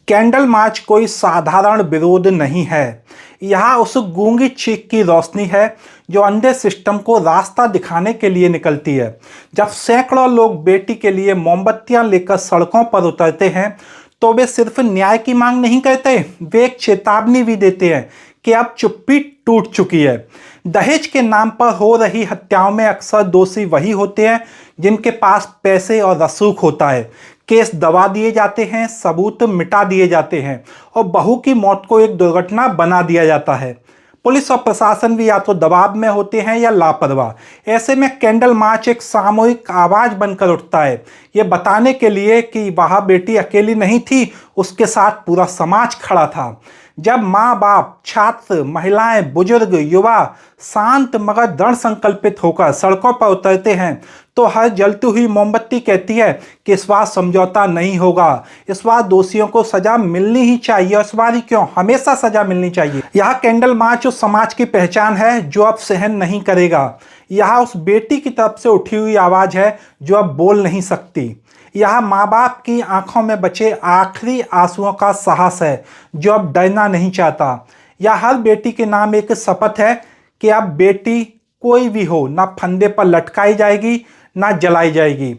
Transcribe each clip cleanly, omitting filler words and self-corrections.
Candle march कोई साधारण विरोध नहीं है। यह उस गूंगी चीख की रोशनी है जो अंधे सिस्टम को रास्ता दिखाने के लिए निकलती है। जब सैकड़ों लोग बेटी के लिए मोमबत्तियां लेकर सड़कों पर उतरते हैं तो वे सिर्फ न्याय की मांग नहीं करते, वे एक चेतावनी भी देते हैं कि अब चुप्पी टूट चुकी है। दहेज के नाम पर हो रही हत्याओं में अक्सर दोषी वही होते हैं जिनके पास पैसे और रसूख होता है। केस दबा दिए जाते हैं, सबूत मिटा दिए जाते हैं और बहू की मौत को एक दुर्घटना बना दिया जाता है। पुलिस और प्रशासन भी या तो दबाव में होते हैं या लापरवाह। ऐसे में कैंडल मार्च एक सामूहिक आवाज बनकर उठता है, ये बताने के लिए कि वह बेटी अकेली नहीं थी, उसके साथ पूरा समाज खड़ा था। जब माँ बाप, छात्र, महिलाएं, बुजुर्ग, युवा शांत मगर दृढ़ संकल्पित होकर सड़कों पर उतरते हैं तो हर जलती हुई मोमबत्ती कहती है कि इस बार समझौता नहीं होगा, इस बार दोषियों को सजा मिलनी ही चाहिए। और इस बार ही क्यों, हमेशा सजा मिलनी चाहिए। यह कैंडल मार्च उस समाज की पहचान है जो अब सहन नहीं करेगा। यह उस बेटी की तरफ से उठी हुई आवाज है जो अब बोल नहीं सकती। यह माँ बाप की आंखों में बचे आखिरी आंसुओं का साहस है जो अब डरना नहीं चाहता। यह हर बेटी के नाम एक शपथ है कि अब बेटी कोई भी हो, ना फंदे पर लटकाई जाएगी ना जलाई जाएगी।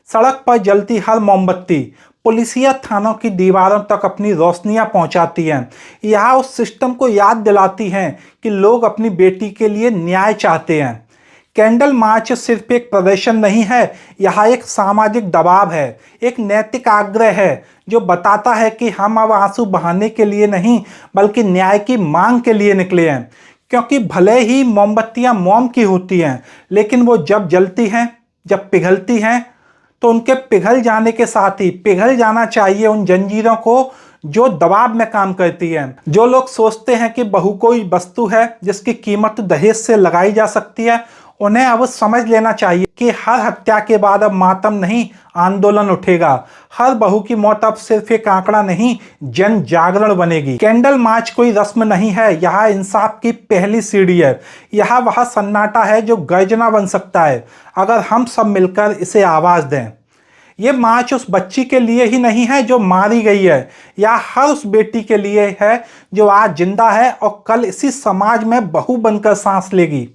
सड़क पर जलती हर मोमबत्ती पुलिसिया थानों की दीवारों तक अपनी रोशनियां पहुंचाती हैं। यह उस सिस्टम को याद दिलाती हैं कि लोग अपनी बेटी के लिए न्याय चाहते हैं। कैंडल मार्च सिर्फ एक प्रदर्शन नहीं है, यह एक सामाजिक दबाव है, एक नैतिक आग्रह है जो बताता है कि हम अब आंसू बहाने के लिए नहीं बल्कि न्याय की मांग के लिए निकले हैं। क्योंकि भले ही मोमबत्तियां मोम की होती हैं, लेकिन वो जब जलती हैं, जब पिघलती हैं तो उनके पिघल जाने के साथ ही पिघल जाना चाहिए उन जंजीरों को जो दबाव में काम करती हैं। जो लोग सोचते हैं कि बहू कोई वस्तु है जिसकी कीमत दहेज से लगाई जा सकती है, उन्हें अब समझ लेना चाहिए कि हर हत्या के बाद अब मातम नहीं, आंदोलन उठेगा। हर बहू की मौत अब सिर्फ एक आंकड़ा नहीं, जन जागरण बनेगी। कैंडल मार्च कोई रस्म नहीं है, यह इंसाफ की पहली सीढ़ी है। यह वह सन्नाटा है जो गर्जना बन सकता है अगर हम सब मिलकर इसे आवाज दें। ये मार्च उस बच्ची के लिए ही नहीं है जो मारी गई है, या हर उस बेटी के लिए है जो आज जिंदा है और कल इसी समाज में बहू बनकर सांस लेगी।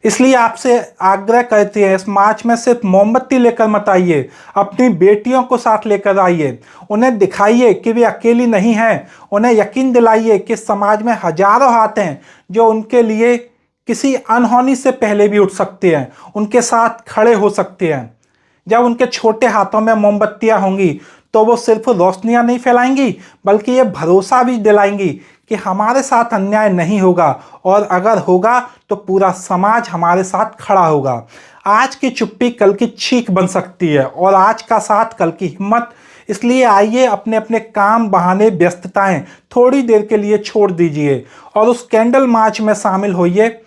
इसलिए आपसे आग्रह करते हैं, इस मार्च में सिर्फ मोमबत्ती लेकर मत आइए, अपनी बेटियों को साथ लेकर आइए। उन्हें दिखाइए कि वे अकेली नहीं हैं, उन्हें यकीन दिलाइए कि समाज में हजारों हाथ हैं जो उनके लिए किसी अनहोनी से पहले भी उठ सकते हैं, उनके साथ खड़े हो सकते हैं। जब उनके छोटे हाथों में मोमबत्तियां होंगी तो वो सिर्फ रोशनियां नहीं फैलाएंगी बल्कि ये भरोसा भी दिलाएंगी कि हमारे साथ अन्याय नहीं होगा, और अगर होगा तो पूरा समाज हमारे साथ खड़ा होगा। आज की चुप्पी कल की चीख बन सकती है और आज का साथ कल की हिम्मत। इसलिए आइए अपने अपने काम, बहाने, व्यस्तताएं थोड़ी देर के लिए छोड़ दीजिए और उस कैंडल मार्च में शामिल होइए।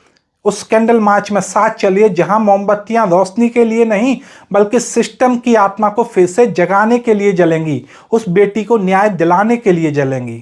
उस कैंडल मार्च में साथ चलिए जहां मोमबत्तियां रोशनी के लिए नहीं बल्कि सिस्टम की आत्मा को फिर से जगाने के लिए जलेंगी, उस बेटी को न्याय दिलाने के लिए जलेंगी।